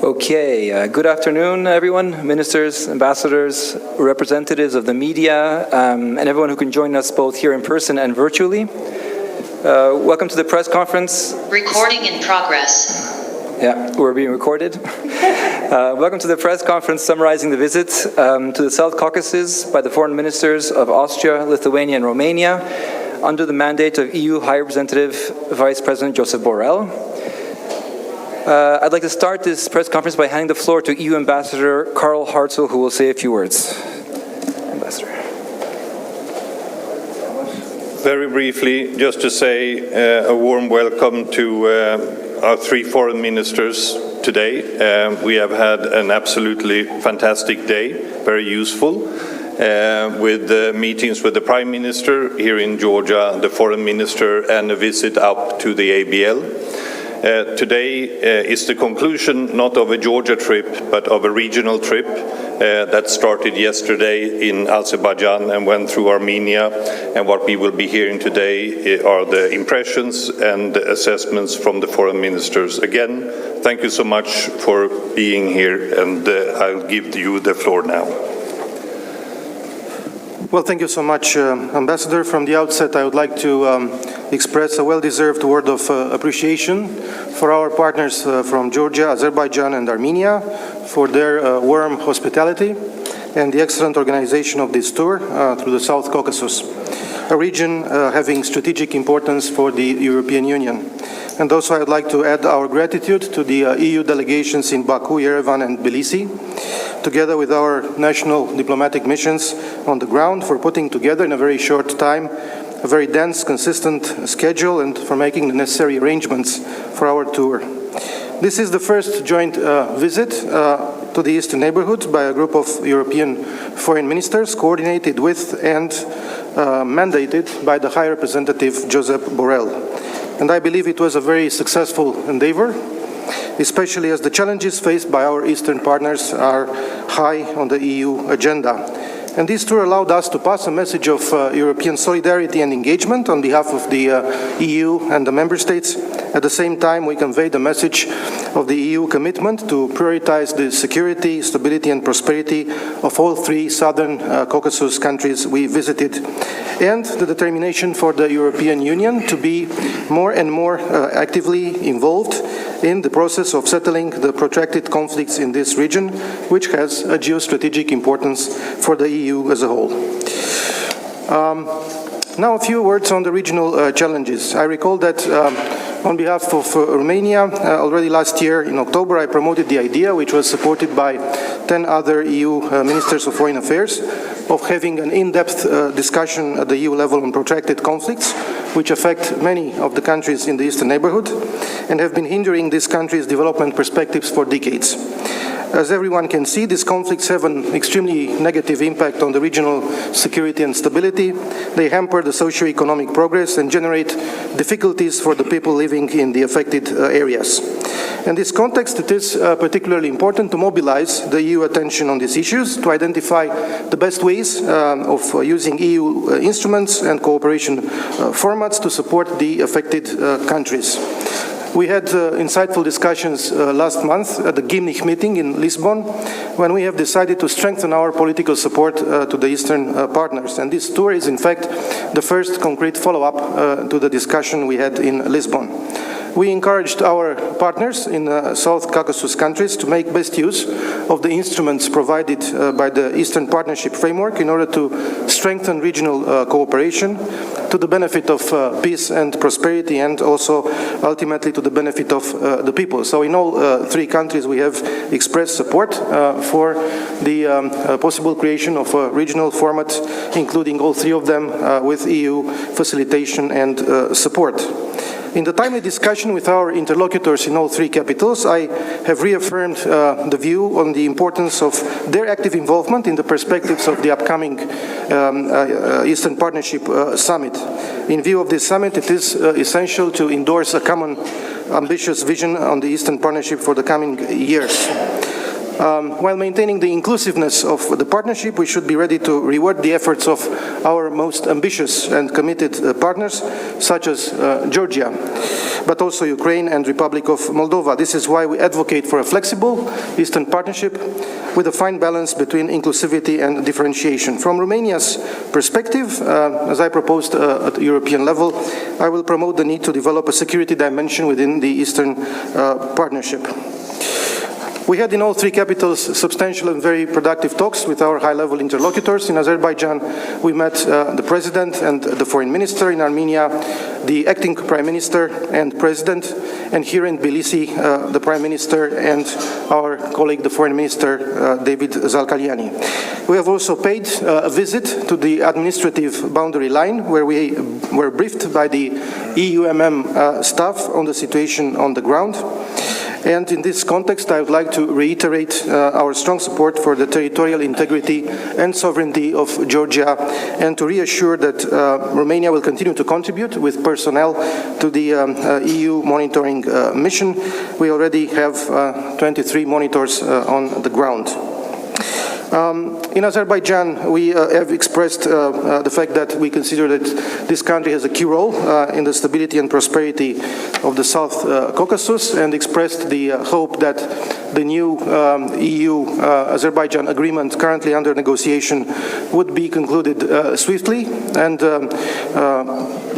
Okay, good afternoon, everyone, ministers, ambassadors, representatives of the media, and everyone who can join us both here in person and virtually. Welcome to the press conference. Recording in progress. Yeah, we're being recorded. Welcome to the press conference summarizing the visit to the South Caucasus by the foreign ministers of Austria, Lithuania, and Romania under the mandate of EU High Representative Vice President Josep Borrell. I'd like to start this press conference by handing the floor to EU Ambassador Karl Hartzell, who will say a few words. Ambassador. Very briefly, just to say a warm welcome to our three foreign ministers today. We have had an absolutely fantastic day, very useful, with meetings with the Prime Minister here in Georgia, the Foreign Minister, and a visit up to the ABL. Today is the conclusion not of a Georgia trip, but of a regional trip that started yesterday in Azerbaijan and went through Armenia. And what we will be hearing today are the impressions and assessments from the foreign ministers. Again, thank you so much for being here, and I'll give you the floor now. Well, thank you so much, Ambassador. From the outset, I would like to express a well-deserved word of appreciation for our partners from Georgia, Azerbaijan, and Armenia for their warm hospitality and the excellent organization of this tour through the South Caucasus, a region having strategic importance for the European Union. And also I'd like to add our gratitude to the EU delegations in Baku, Yerevan, and Tbilisi, together with our national diplomatic missions on the ground, for putting together in a very short time a very dense, consistent schedule and for making the necessary arrangements for our tour. This is the first joint visit to the Eastern neighborhood by a group of European foreign ministers, coordinated with and mandated by the High Representative Josep Borrell. And I believe it was a very successful endeavor, especially as the challenges faced by our Eastern partners are high on the EU agenda. And this tour allowed us to pass a message of European solidarity and engagement on behalf of the EU and the member states. At the same time, we conveyed the message of the EU commitment to prioritize the security, stability, and prosperity of all three southern Caucasus countries we visited, and the determination for the European Union to be more and more actively involved in the process of settling the protracted conflicts in this region, which has a geostrategic importance for the EU as a whole. Now a few words on the regional challenges. I recall that on behalf of Romania, already last year in October, I promoted the idea, which was supported by 10 other EU ministers of foreign affairs, of having an in-depth discussion at the EU level on protracted conflicts, which affect many of the countries in the Eastern neighborhood and have been hindering these countries' development perspectives for decades. As everyone can see, these conflicts have an extremely negative impact on the regional security and stability. They hamper the socio-economic progress and generate difficulties for the people living in the affected areas. In this context, it is particularly important to mobilize the EU attention on these issues, to identify the best ways of using EU instruments and cooperation formats to support the affected countries. We had insightful discussions last month at the Gimnich meeting in Lisbon, when we have decided to strengthen our political support to the Eastern partners. And this tour is, in fact, the first concrete follow-up to the discussion we had in Lisbon. We encouraged our partners in South Caucasus countries to make best use of the instruments provided by the Eastern Partnership Framework in order to strengthen regional cooperation to the benefit of peace and prosperity, and also ultimately to the benefit of the people. So in all three countries we have expressed support for the possible creation of a regional format, including all three of them with EU facilitation and support. In the timely discussion with our interlocutors in all three capitals, I have reaffirmed the view on the importance of their active involvement in the perspectives of the upcoming Eastern Partnership Summit. In view of this summit, it is essential to endorse a common ambitious vision on the Eastern Partnership for the coming years. While maintaining the inclusiveness of the partnership, we should be ready to reward the efforts of our most ambitious and committed partners, such as Georgia, but also Ukraine and Republic of Moldova. This is why we advocate for a flexible Eastern Partnership with a fine balance between inclusivity and differentiation. From Romania's perspective, as I proposed at the European level, I will promote the need to develop a security dimension within the Eastern Partnership. We had in all three capitals substantial and very productive talks with our high-level interlocutors. In Azerbaijan, we met the president and the foreign minister. In Armenia, the acting prime minister and president. And here in Tbilisi, the prime minister and our colleague, the foreign minister, David Zalkaliani. We have also paid a visit to the administrative boundary line, where we were briefed by the EUMM staff on the situation on the ground. And in this context, I would like to reiterate our strong support for the territorial integrity and sovereignty of Georgia, and to reassure that Romania will continue to contribute with personnel to the EU monitoring mission. We already have 23 monitors on the ground. In Azerbaijan, we have expressed the fact that we consider that this country has a key role in the stability and prosperity of the South Caucasus, and expressed the hope that the new EU-Azerbaijan agreement currently under negotiation would be concluded swiftly, and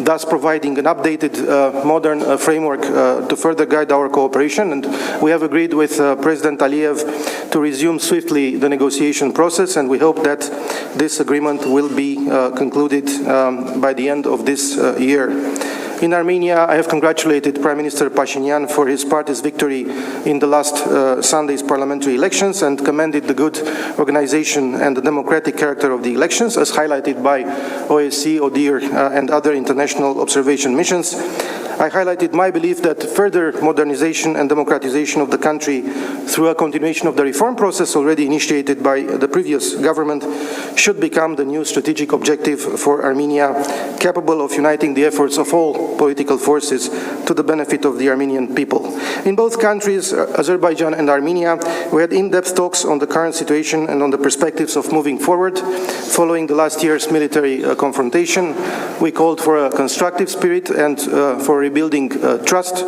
thus providing an updated, modern framework to further guide our cooperation. And we have agreed with President Aliyev to resume swiftly the negotiation process, and we hope that this agreement will be concluded by the end of this year. In Armenia, I have congratulated Prime Minister Pashinyan for his party's victory in the last Sunday's parliamentary elections, and commended the good organization and the democratic character of the elections, as highlighted by OSCE, ODIHR, and other international observation missions. I highlighted my belief that further modernization and democratization of the country through a continuation of the reform process already initiated by the previous government should become the new strategic objective for Armenia, capable of uniting the efforts of all political forces to the benefit of the Armenian people. In both countries, Azerbaijan and Armenia, we had in-depth talks on the current situation and on the perspectives of moving forward. Following the last year's military confrontation, we called for a constructive spirit and for rebuilding trust,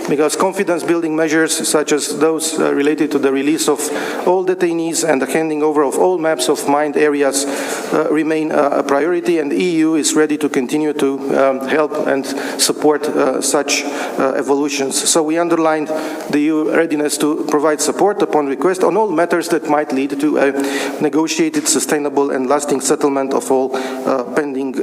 because confidence-building measures such as those related to the release of all detainees and the handing over of all maps of mined areas remain a priority, and the EU is ready to continue to help and support such evolutions. So we underlined the EU readiness to provide support upon request on all matters that might lead to a negotiated, sustainable and lasting settlement of all pending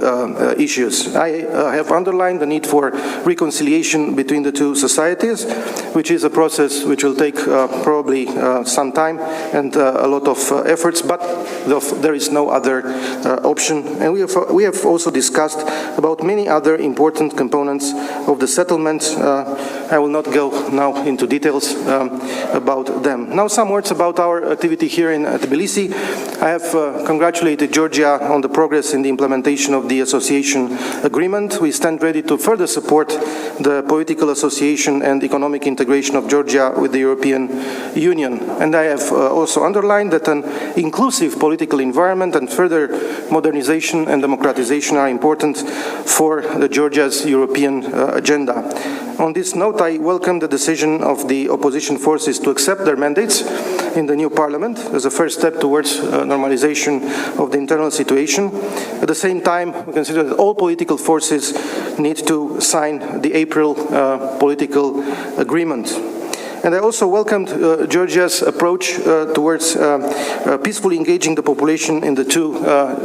issues. I have underlined the need for reconciliation between the two societies, which is a process which will take probably some time and a lot of efforts, but there is no other option. And we have also discussed about many other important components of the settlement. I will not go now into details about them. Now some words about our activity here in Tbilisi. I have congratulated Georgia on the progress in the implementation of the association agreement. We stand ready to further support the political association and economic integration of Georgia with the European Union. And I have also underlined that an inclusive political environment and further modernization and democratization are important for Georgia's European agenda. On this note, I welcome the decision of the opposition forces to accept their mandates in the new parliament as a first step towards normalization of the internal situation. At the same time, we consider that all political forces need to sign the April political agreement. And I also welcomed Georgia's approach towards peacefully engaging the population in the two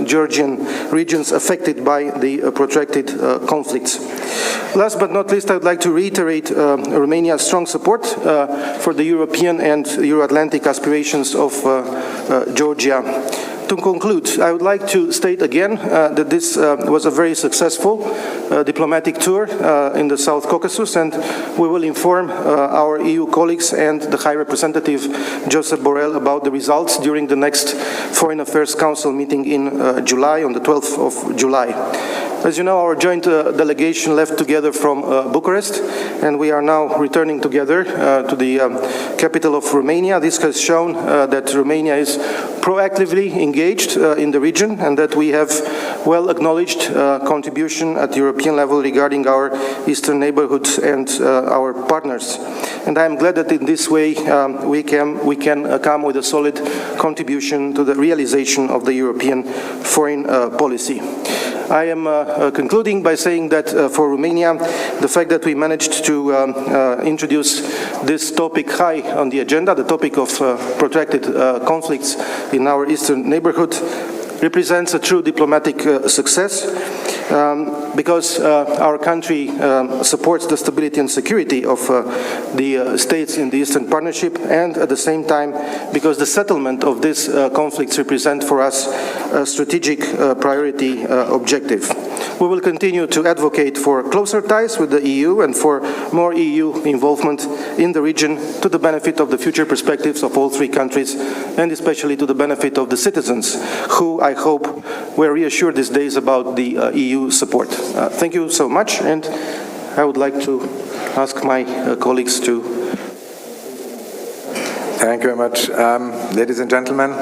Georgian regions affected by the protracted conflicts. Last but not least, I would like to reiterate Romania's strong support for the European and Euro-Atlantic aspirations of Georgia. To conclude, I would like to state again that this was a very successful diplomatic tour in the South Caucasus, and we will inform our EU colleagues and the High Representative Josep Borrell about the results during the next Foreign Affairs Council meeting in July, on the 12th of July. As you know, our joint delegation left together from Bucharest, and we are now returning together to the capital of Romania. This has shown that Romania is proactively engaged in the region and that we have well-acknowledged contribution at European level regarding our eastern neighborhoods and our partners. And I am glad that in this way we can come with a solid contribution to the realization of the European foreign policy. I am concluding by saying that for Romania, the fact that we managed to introduce this topic high on the agenda, the topic of protracted conflicts in our eastern neighborhood, represents a true diplomatic success because our country supports the stability and security of the states in the Eastern Partnership, and at the same time because the settlement of these conflicts represent for us a strategic priority objective. We will continue to advocate for closer ties with the EU and for more EU involvement in the region to the benefit of the future perspectives of all three countries, and especially to the benefit of the citizens who, I hope, were reassured these days about the EU support. Thank you so much, and I would like to ask my colleagues to... Thank you very much. Ladies and gentlemen,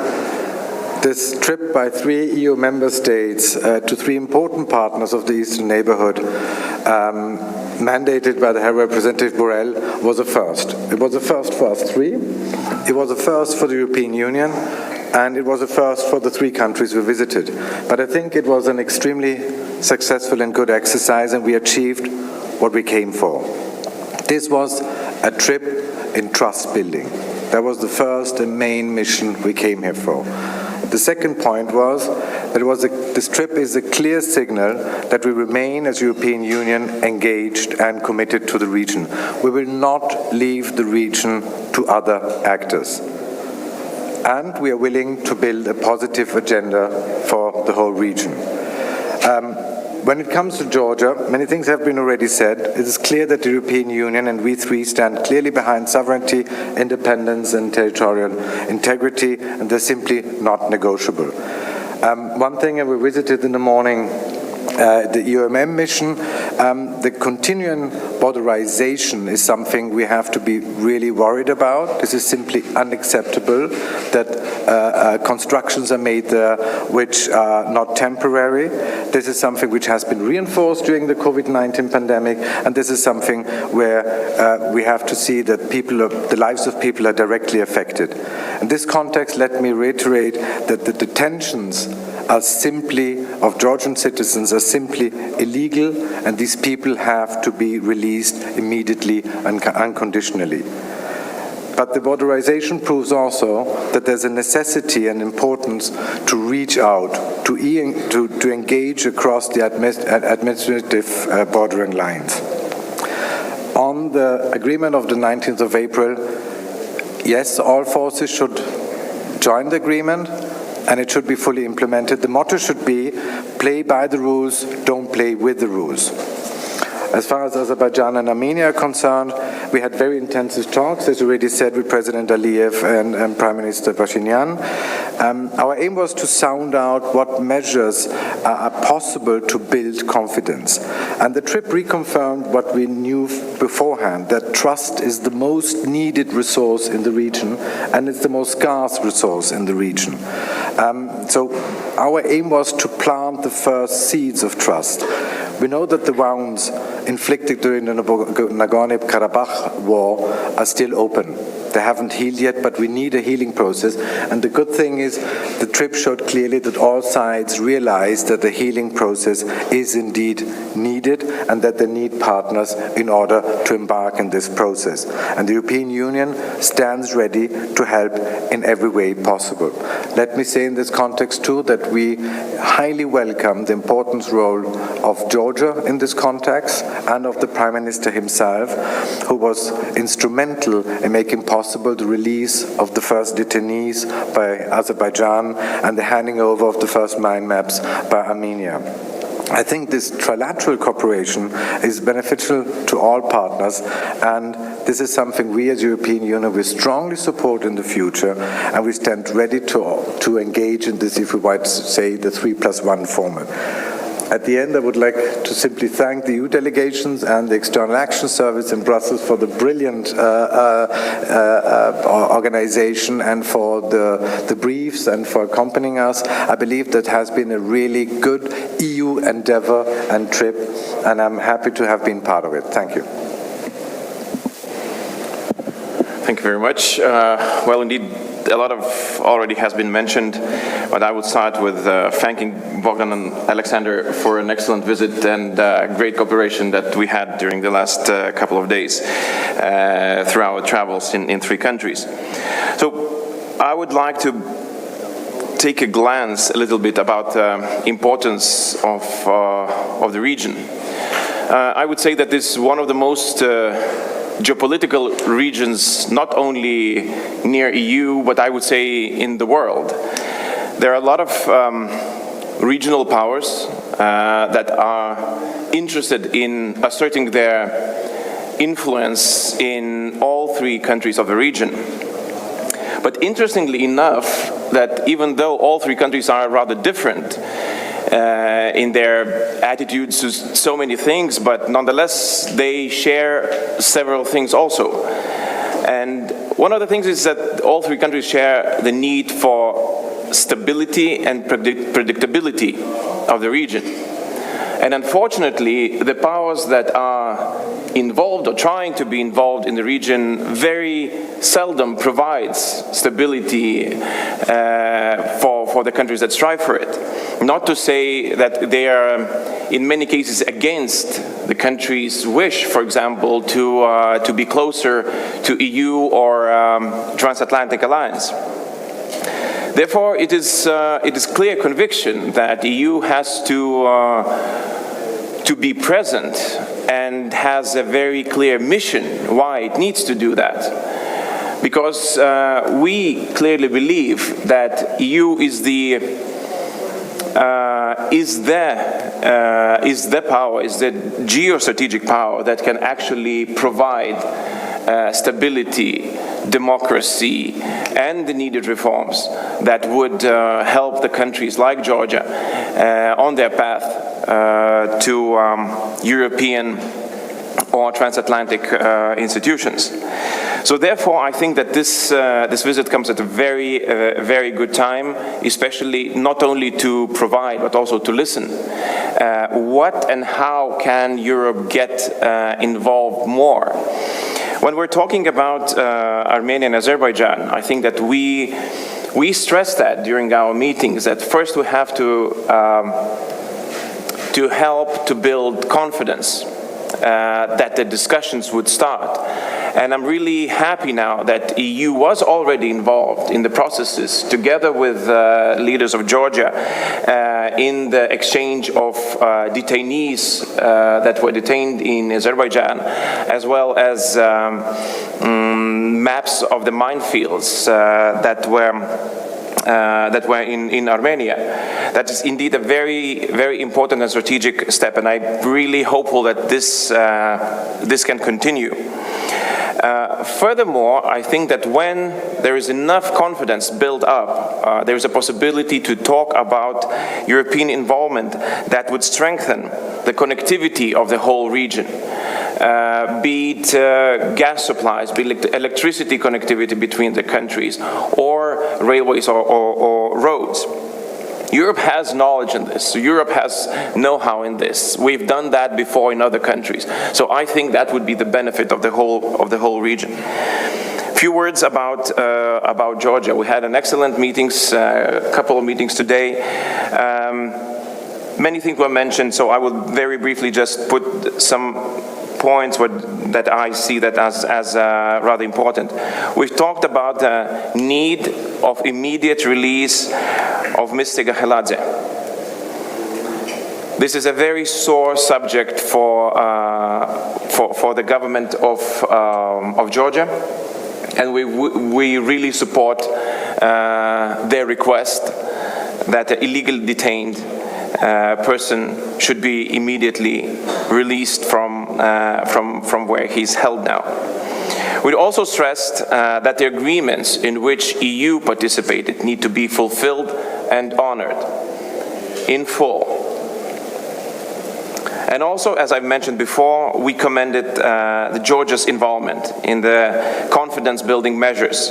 this trip by 3 EU member states to 3 important partners of the Eastern neighborhood, mandated by the High Representative Borrell, was a first. It was a first for us 3. It was a first for the European Union, and it was a first for the 3 countries we visited. But I think it was an extremely successful and good exercise, and we achieved what we came for. This was a trip in trust building. That was the first and main mission we came here for. The second point was that this trip is a clear signal that we remain as European Union engaged and committed to the region. We will not leave the region to other actors. And we are willing to build a positive agenda for the whole region. When it comes to Georgia, many things have been already said. It is clear that the European Union and we 3 stand clearly behind sovereignty, independence and territorial integrity, and they're simply not negotiable. One thing, and we visited in the morning the EUMM mission, the continuing borderization is something we have to be really worried about. This is simply unacceptable that constructions are made there which are not temporary. This is something which has been reinforced during the COVID-19 pandemic, and this is something where we have to see that the lives of people are directly affected. In this context, let me reiterate that the detentions of Georgian citizens are simply illegal, and these people have to be released immediately and unconditionally. But the borderization proves also that there's a necessity and importance to reach out, to engage across the administrative bordering lines. On the agreement of the 19th of April, yes, all forces should join the agreement, and it should be fully implemented. The motto should be, play by the rules, don't play with the rules. As far as Azerbaijan and Armenia are concerned, we had very intensive talks, as already said, with President Aliyev and Prime Minister Pashinyan. Our aim was to sound out what measures are possible to build confidence. And the trip reconfirmed what we knew beforehand, that trust is the most needed resource in the region, and it's the most scarce resource in the region. So our aim was to plant the first seeds of trust. We know that the wounds inflicted during the Nagorno-Karabakh war are still open. They haven't healed yet, but we need a healing process. And the good thing is the trip showed clearly that all sides realize that the healing process is indeed needed and that they need partners in order to embark in this process. And the European Union stands ready to help in every way possible. Let me say in this context too that we highly welcome the important role of Georgia in this context and of the Prime Minister himself, who was instrumental in making possible the release of the first detainees by Azerbaijan and the handing over of the first mind maps by Armenia. I think this trilateral cooperation is beneficial to all partners, and this is something we as European Union will strongly support in the future, and we stand ready to engage in this, if we might say, the 3+1 format. At the end, I would like to simply thank the EU delegations and the External Action Service in Brussels for the brilliant organization and for the briefs and for accompanying us. I believe that has been a really good EU endeavor and trip, and I'm happy to have been part of it. Thank you. Thank you very much. Well, indeed, a lot of already has been mentioned, but I would start with thanking Bogdan and Alexander for an excellent visit and great cooperation that we had during the last couple of days through our travels in 3 countries. So I would like to take a glance a little bit about the importance of the region. I would say that this is one of the most geopolitical regions, not only near EU, but I would say in the world. There are a lot of regional powers that are interested in asserting their influence in all 3 countries of the region. But interestingly enough, that even though all 3 countries are rather different in their attitudes to so many things, but nonetheless they share several things also. And one of the things is that all 3 countries share the need for stability and predictability of the region. And unfortunately, the powers that are involved or trying to be involved in the region very seldom provides stability for the countries that strive for it. Not to say that they are, in many cases, against the country's wish, for example, to be closer to EU or transatlantic alliance. Therefore, it is clear conviction that the EU has to be present and has a very clear mission why it needs to do that. Because we clearly believe that EU is the power, is the geostrategic power that can actually provide stability, democracy, and the needed reforms that would help the countries like Georgia on their path to European or transatlantic institutions. So therefore, I think that this visit comes at a very good time, especially not only to provide, but also to listen. What and how can Europe get involved more? When we're talking about Armenia and Azerbaijan, I think that we stress that during our meetings, that first we have to help to build confidence that the discussions would start. And I'm really happy now that EU was already involved in the processes, together with leaders of Georgia, in the exchange of detainees that were detained in Azerbaijan, as well as maps of the minefields that were in Armenia. That is indeed a very important and strategic step, and I'm really hopeful that this can continue. Furthermore, I think that when there is enough confidence built up, there is a possibility to talk about European involvement that would strengthen the connectivity of the whole region. Be it gas supplies, be it electricity connectivity between the countries, or railways or roads. Europe has knowledge in this. Europe has know-how in this. We've done that before in other countries. So I think that would be the benefit of the whole region. Few words about Georgia. We had an excellent meetings, a couple of meetings today. Many things were mentioned, so I will very briefly just put some points that I see that as rather important. We've talked about the need of immediate release of Mr. Gaheladze. This is a very sore subject for the government of Georgia, and we really support their request that the illegally detained person should be immediately released from where he's held now. We also stressed that the agreements in which EU participated need to be fulfilled and honored in full. And also, as I mentioned before, we commended Georgia's involvement in the confidence-building measures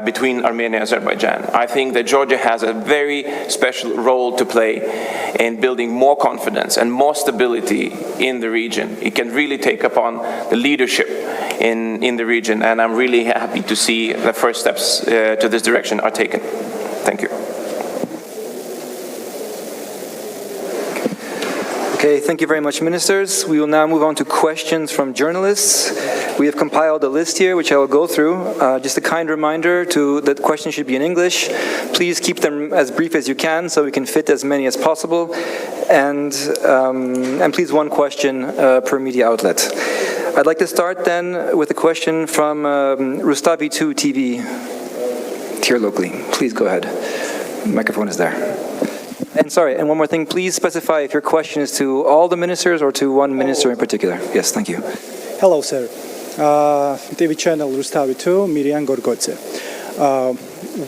between Armenia and Azerbaijan. I think that Georgia has a very special role to play in building more confidence and more stability in the region. It can really take upon the leadership in the region, and I'm really happy to see the first steps to this direction are taken. Thank you. Okay, thank you very much, ministers. We will now move on to questions from journalists. We have compiled a list here, which I will go through. Just a kind reminder that questions should be in English. Please keep them as brief as you can, so we can fit as many as possible. And please, one question per media outlet. I'd like to start then with a question from Rustavi 2 TV here locally. Please go ahead. The microphone is there. And sorry, and one more thing, please specify if your question is to all the ministers or to one minister in particular. Yes, thank you. Hello, sir. TV channel Rustavi 2, Miriam Gorgodze.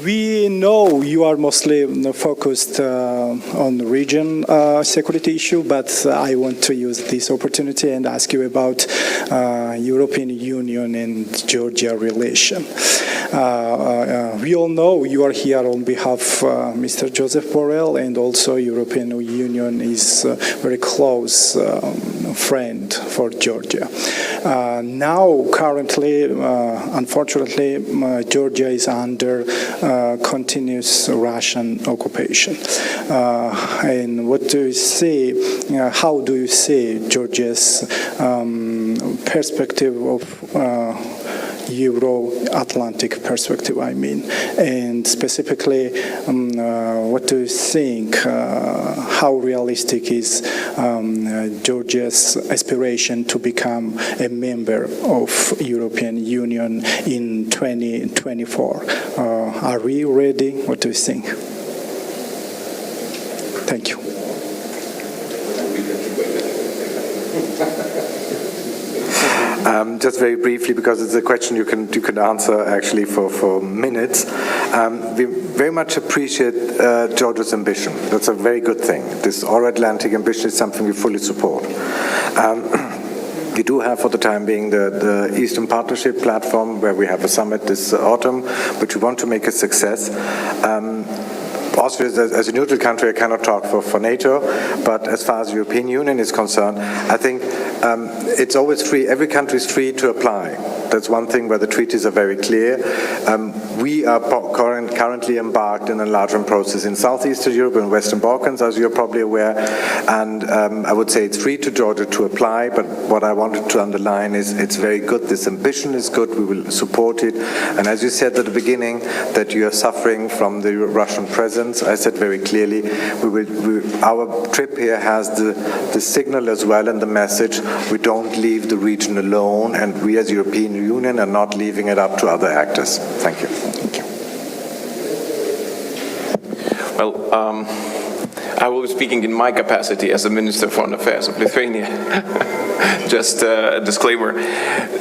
We know you are mostly focused on the region security issue, but I want to use this opportunity and ask you about European Union and Georgia relation. We all know you are here on behalf of Mr. Josep Borrell, and also European Union is a very close friend for Georgia. Now, currently, unfortunately, Georgia is under continuous Russian occupation. And what do you see? How do you see Georgia's perspective of Euro-Atlantic perspective, I mean, and specifically, what do you think? How realistic is Georgia's aspiration to become a member of European Union in 2024? Are we ready? What do you think? Thank you. Just very briefly, because it's a question you can answer actually for minutes. We very much appreciate Georgia's ambition. That's a very good thing. This Euro-Atlantic ambition is something we fully support. We do have, for the time being, the Eastern Partnership platform, where we have a summit this autumn, which we want to make a success. Austria, as a neutral country, I cannot talk for NATO, but as far as the European Union is concerned, I think it's always free. Every country is free to apply. That's one thing where the treaties are very clear. We are currently embarked in an enlargement process in Southeastern Europe and Western Balkans, as you're probably aware, and I would say it's free to Georgia to apply, but what I wanted to underline is it's very good. This ambition is good. We will support it. And as you said at the beginning, that you are suffering from the Russian presence, I said very clearly, our trip here has the signal as well and the message, we don't leave the region alone, and we as European Union are not leaving it up to other actors. Thank you. Thank you. Well, I will be speaking in my capacity as the Minister of Foreign Affairs of Lithuania. Just a disclaimer.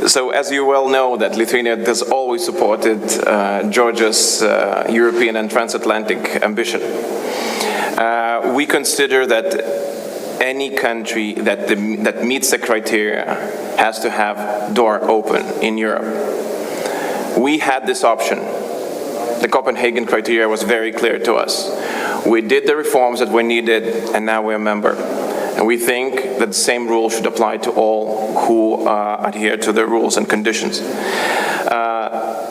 So, as you well know, that Lithuania has always supported Georgia's European and transatlantic ambition. We consider that any country that meets the criteria has to have door open in Europe. We had this option. The Copenhagen criteria was very clear to us. We did the reforms that were needed, and now we're a member. And we think that the same rule should apply to all who adhere to the rules and conditions.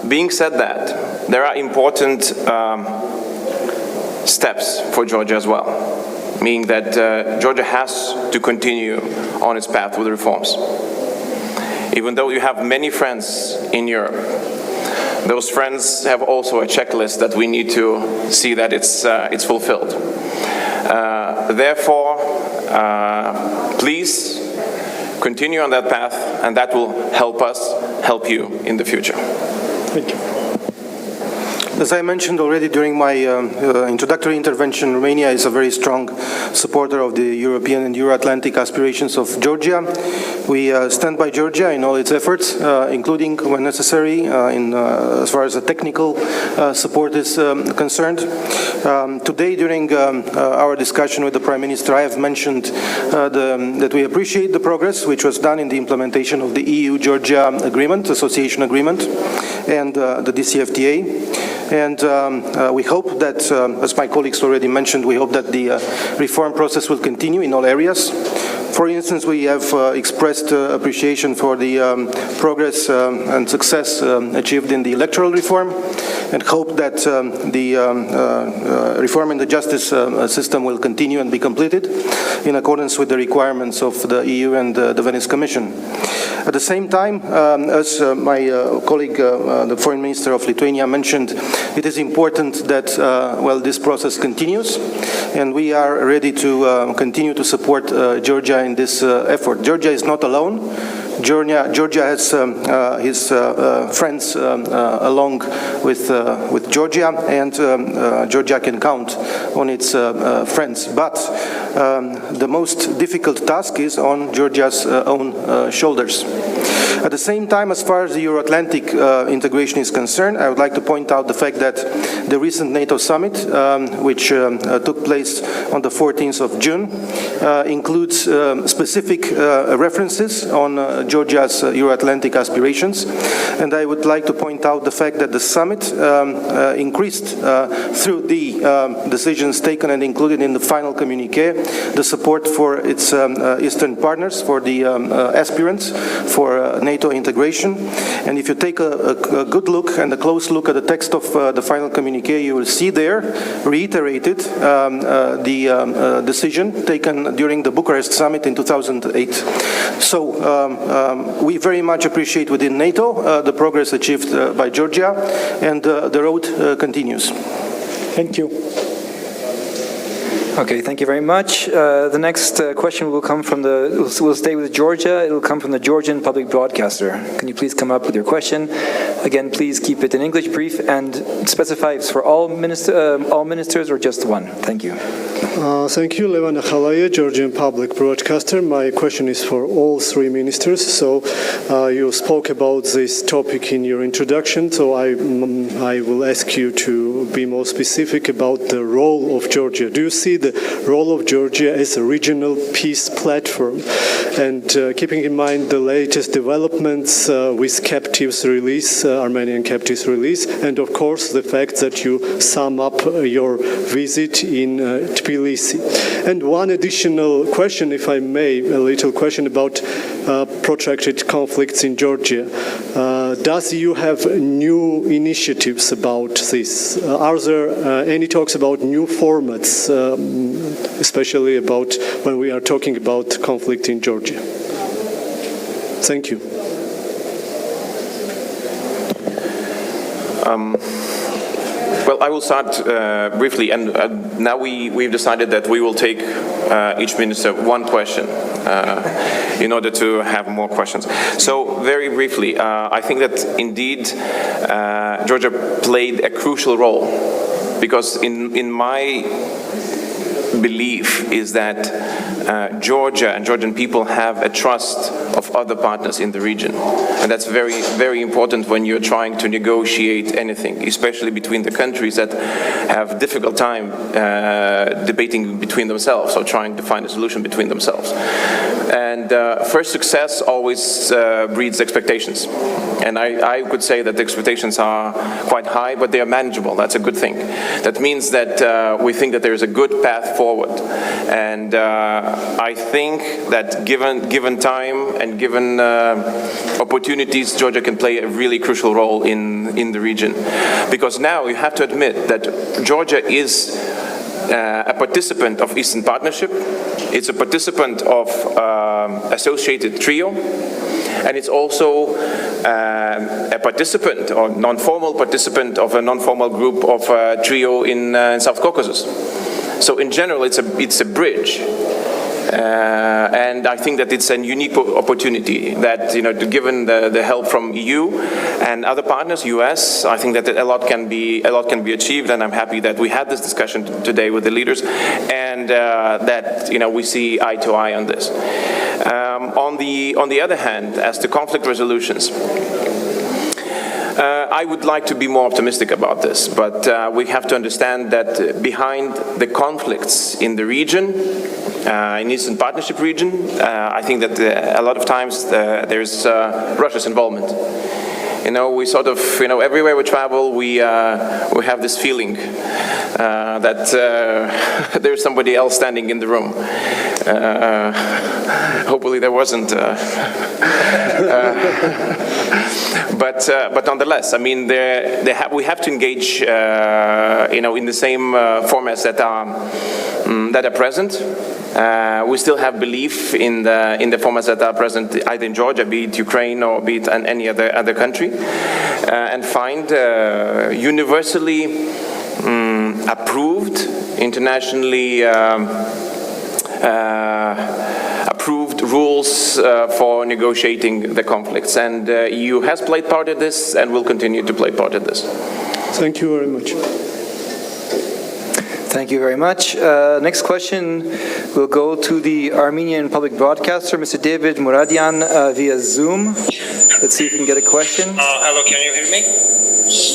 Being said that, there are important steps for Georgia as well, meaning that Georgia has to continue on its path with the reforms. Even though you have many friends in Europe, those friends have also a checklist that we need to see that it's fulfilled. Therefore, please continue on that path, and that will help us help you in the future. Thank you. As I mentioned already during my introductory intervention, Romania is a very strong supporter of the European and Euro-Atlantic aspirations of Georgia. We stand by Georgia in all its efforts, including when necessary, as far as the technical support is concerned. Today, during our discussion with the Prime Minister, I have mentioned that we appreciate the progress which was done in the implementation of the EU-Georgia agreement, association agreement, and the DCFTA. And we hope that, as my colleagues already mentioned, we hope that the reform process will continue in all areas. For instance, we have expressed appreciation for the progress and success achieved in the electoral reform, and hope that the reform in the justice system will continue and be completed in accordance with the requirements of the EU and the Venice Commission. At the same time, as my colleague, the Foreign Minister of Lithuania, mentioned, it is important that this process continues, and we are ready to continue to support Georgia in this effort. Georgia is not alone. Georgia has his friends along with Georgia, and Georgia can count on its friends. But the most difficult task is on Georgia's own shoulders. At the same time, as far as the Euro-Atlantic integration is concerned, I would like to point out the fact that the recent NATO summit, which took place on the 14th of June, includes specific references on Georgia's Euro-Atlantic aspirations. And I would like to point out the fact that the summit increased through the decisions taken and included in the final communique, the support for its Eastern partners, for the aspirants, for NATO integration. And if you take a good look and a close look at the text of the final communique, you will see there reiterated the decision taken during the Bucharest summit in 2008. So we very much appreciate within NATO the progress achieved by Georgia, and the road continues. Thank you. Okay, thank you very much. The next question will come from we'll stay with Georgia. It will come from the Georgian public broadcaster. Can you please come up with your question? Again, please keep it in English, brief, and specify if it's for all ministers or just one. Thank you. Thank you, Levan Akhalaya, Georgian public broadcaster. My question is for all three ministers. So you spoke about this topic in your introduction, so I will ask you to be more specific about the role of Georgia. Do you see the role of Georgia as a regional peace platform? And keeping in mind the latest developments with captives release, Armenian captives release, and of course the fact that you sum up your visit in Tbilisi. And one additional question, if I may, a little question about protracted conflicts in Georgia. Does you have new initiatives about this? Are there any talks about new formats, especially about when we are talking about conflict in Georgia? Thank you. Well, I will start briefly, and now we've decided that we will take each minister one question in order to have more questions. So very briefly, I think that indeed Georgia played a crucial role, because in my belief is that Georgia and Georgian people have a trust of other partners in the region. And that's very, very important when you're trying to negotiate anything, especially between the countries that have difficult time debating between themselves or trying to find a solution between themselves. And first success always breeds expectations. And I could say that the expectations are quite high, but they are manageable. That's a good thing. That means that we think that there is a good path forward. And I think that given time and given opportunities, Georgia can play a really crucial role in the region. Because now you have to admit that Georgia is a participant of Eastern Partnership. It's a participant of associated trio. And it's also a participant or non-formal participant of a non-formal group of trio in South Caucasus. So in general, it's a bridge. And I think that it's a unique opportunity that, given the help from EU and other partners, US, I think that a lot can be achieved, and I'm happy that we had this discussion today with the leaders, and that we see eye to eye on this. On the other hand, as to conflict resolutions, I would like to be more optimistic about this, but we have to understand that behind the conflicts in the region, in Eastern Partnership region, I think that a lot of times there's Russia's involvement. You know, we sort of, everywhere we travel, we have this feeling that there's somebody else standing in the room. Hopefully there wasn't. But nonetheless, I mean, we have to engage, in the same formats that are present. We still have belief in the formats that are present either in Georgia, be it Ukraine, or be it any other country, and find universally approved, internationally approved rules for negotiating the conflicts. And EU has played part in this and will continue to play part in this. Thank you very much. Thank you very much. Next question will go to the Armenian public broadcaster, Mr. David Muradian, via Zoom. Let's see if we can get a question. Hello, can you hear me?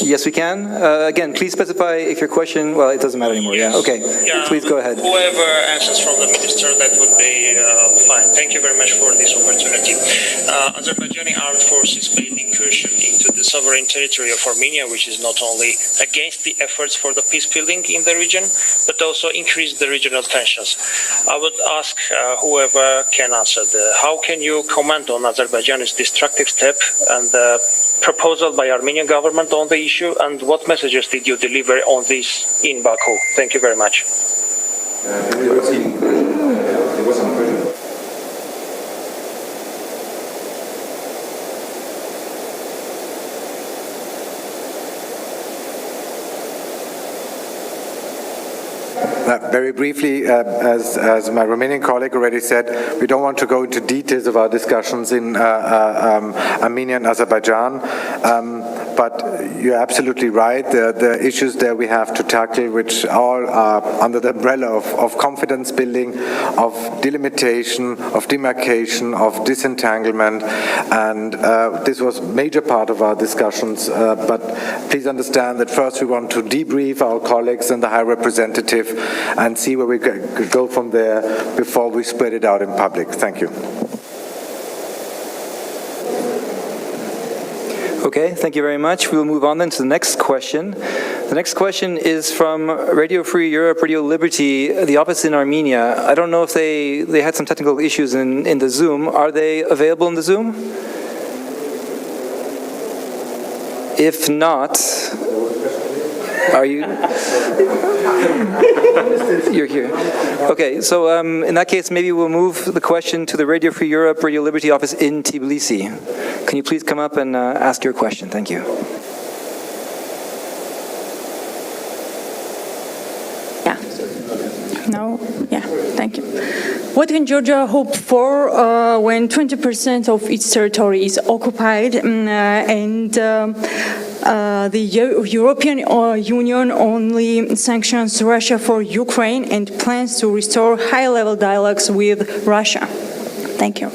Yes, we can. Again, please specify if your question, well, it doesn't matter anymore. Yes. Yeah, okay. Yeah, please go ahead. Whoever answers from the minister, that would be fine. Thank you very much for this opportunity. Azerbaijani armed forces made incursion into the sovereign territory of Armenia, which is not only against the efforts for the peace building in the region, but also increased the regional tensions. I would ask whoever can answer, how can you comment on Azerbaijan's destructive step and the proposal by Armenian government on the issue, and what messages did you deliver on this in Baku? Thank you very much. Very briefly, as my Romanian colleague already said, we don't want to go into details of our discussions in Armenia and Azerbaijan, but you're absolutely right. The issues there we have to tackle, which all are under the umbrella of confidence building, of delimitation, of demarcation, of disentanglement, and this was a major part of our discussions, but please understand that first we want to debrief our colleagues and the High Representative and see where we could go from there before we spread it out in public. Thank you. Okay, thank you very much. We will move on then to the next question. The next question is from Radio Free Europe, Radio Liberty, the office in Armenia. I don't know if they had some technical issues in the Zoom. Are they available in the Zoom? If not, are you? You're here. Okay, so in that case, maybe we'll move the question to the Radio Free Europe, Radio Liberty office in Tbilisi. Can you please come up and ask your question? Thank you. Yeah. No? Yeah, thank you. What can Georgia hope for when 20% of its territory is occupied and the European Union only sanctions Russia for Ukraine and plans to restore high-level dialogues with Russia? Thank you.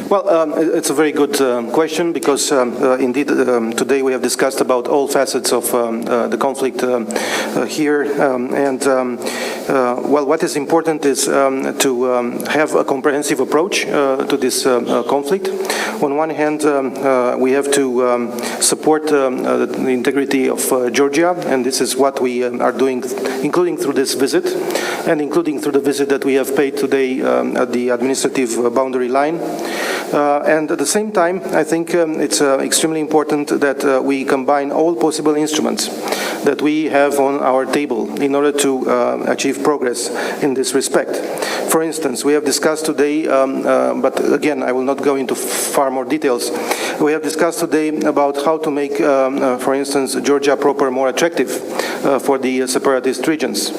Well, it's a very good question because indeed today we have discussed about all facets of the conflict here, and well, what is important is to have a comprehensive approach to this conflict. On one hand, we have to support the integrity of Georgia, and this is what we are doing, including through this visit, and including through the visit that we have paid today at the administrative boundary line. And at the same time, I think it's extremely important that we combine all possible instruments that we have on our table in order to achieve progress in this respect. For instance, we have discussed today, but again, I will not go into far more details. We have discussed today about how to make, for instance, Georgia proper more attractive for the separatist regions.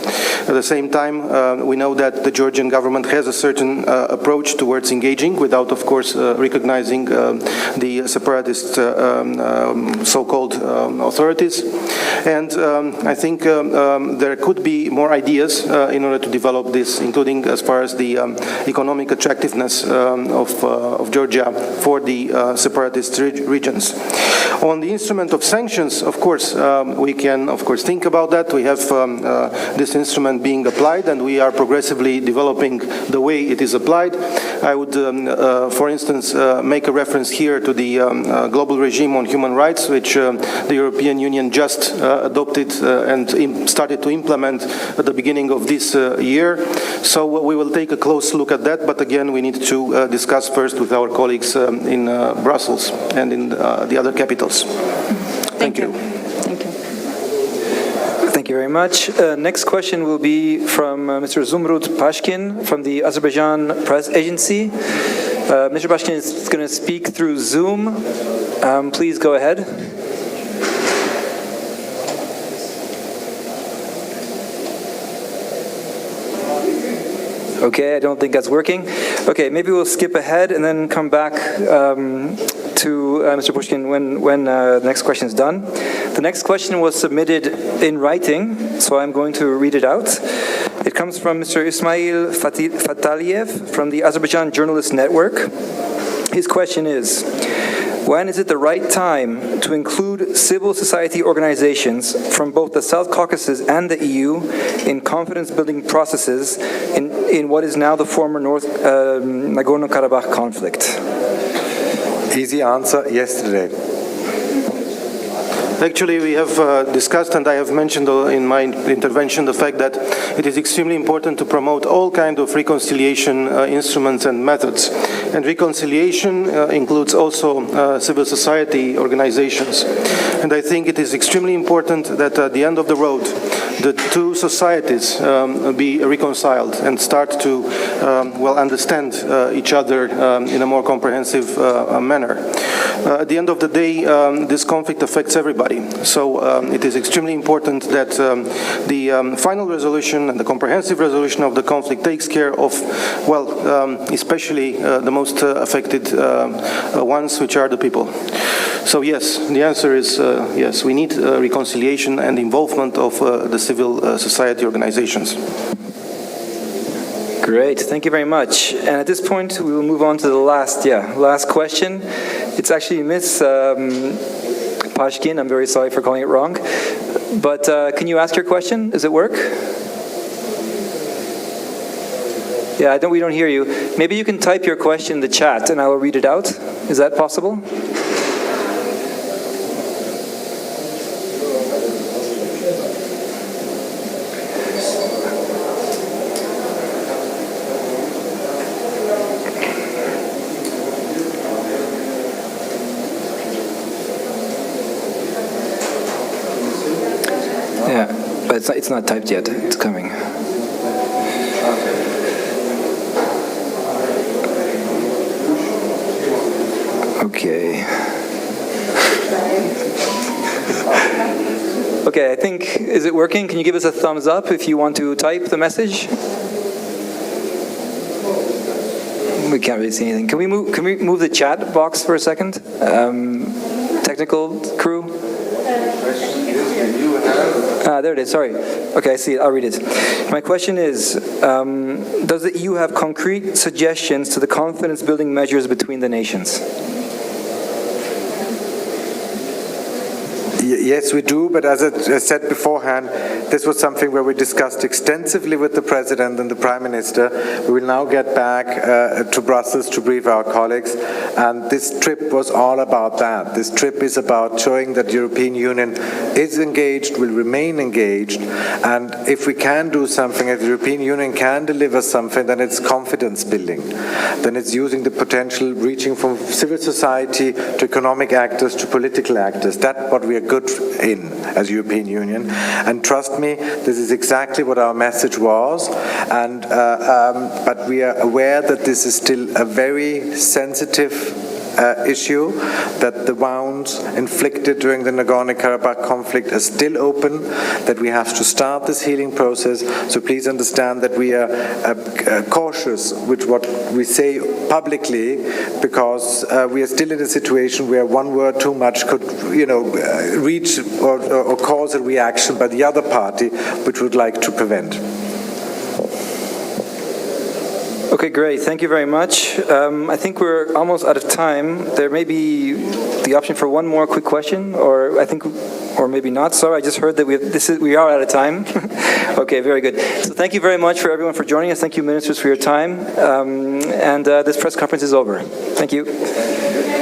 At the same time, we know that the Georgian government has a certain approach towards engaging without, of course, recognizing the separatist so-called authorities. And I think there could be more ideas in order to develop this, including as far as the economic attractiveness of Georgia for the separatist regions. On the instrument of sanctions, of course, we can, of course, think about that. We have this instrument being applied, and we are progressively developing the way it is applied. I would, for instance, make a reference here to the global regime on human rights, which the European Union just adopted and started to implement at the beginning of this year. So we will take a close look at that, but again, we need to discuss first with our colleagues in Brussels and in the other capitals. Thank you. Thank you. Thank you very much. Next question will be from Mr. Zumrud Pashkin from the Azerbaijan Press Agency. Mr. Pashkin is going to speak through Zoom. Please go ahead. Okay, I don't think that's working. Okay, maybe we'll skip ahead and then come back to Mr. Pushkin when the next question is done. The next question was submitted in writing, so I'm going to read it out. It comes from Mr. Ismail Fataliev from the Azerbaijan Journalist Network. His question is, when is it the right time to include civil society organizations from both the South Caucasus and the EU in confidence-building processes in what is now the former North Nagorno-Karabakh conflict? Easy answer, yesterday. Actually, we have discussed, and I have mentioned in my intervention, the fact that it is extremely important to promote all kinds of reconciliation instruments and methods. And reconciliation includes also civil society organizations. And I think it is extremely important that at the end of the road, the two societies be reconciled and start to, understand each other in a more comprehensive manner. At the end of the day, this conflict affects everybody. So it is extremely important that the final resolution and the comprehensive resolution of the conflict takes care of, especially the most affected ones, which are the people. So yes, the answer is yes, we need reconciliation and involvement of the civil society organizations. Great, thank you very much. And at this point, we will move on to the last question. It's actually Ms. Pashkin. I'm very sorry for calling it wrong. But can you ask your question? Does it work? Yeah, we don't hear you. Maybe you can type your question in the chat and I will read it out. Is that possible? But it's not typed yet. It's coming. Okay. Okay, I think, is it working? Can you give us a thumbs up if you want to type the message? We can't really see anything. Can we move the chat box for a second? Technical crew? There it is, sorry. Okay, I see it, I'll read it. My question is, does the EU have concrete suggestions to the confidence-building measures between the nations? Yes, we do, but as I said beforehand, this was something where we discussed extensively with the President and the Prime Minister. We will now get back to Brussels to brief our colleagues, and this trip was all about that. This trip is about showing that the European Union is engaged, will remain engaged, and if we can do something, if the European Union can deliver something, then it's confidence building. Then it's using the potential, reaching from civil society to economic actors to political actors. That's what we are good in as European Union, and trust me, this is exactly what our message was, and but we are aware that this is still a very sensitive issue, that the wounds inflicted during the Nagorno-Karabakh conflict are still open, that we have to start this healing process. So please understand that we are cautious with what we say publicly, because we are still in a situation where one word too much could, reach or cause a reaction by the other party, which would like to prevent. Okay, great. Thank you very much. I think we're almost out of time. There may be the option for one more quick question, or maybe not. Sorry, I just heard that we are out of time. Okay, very good. So thank you very much for everyone for joining us. Thank you, ministers, for your time. And this press conference is over. Thank you.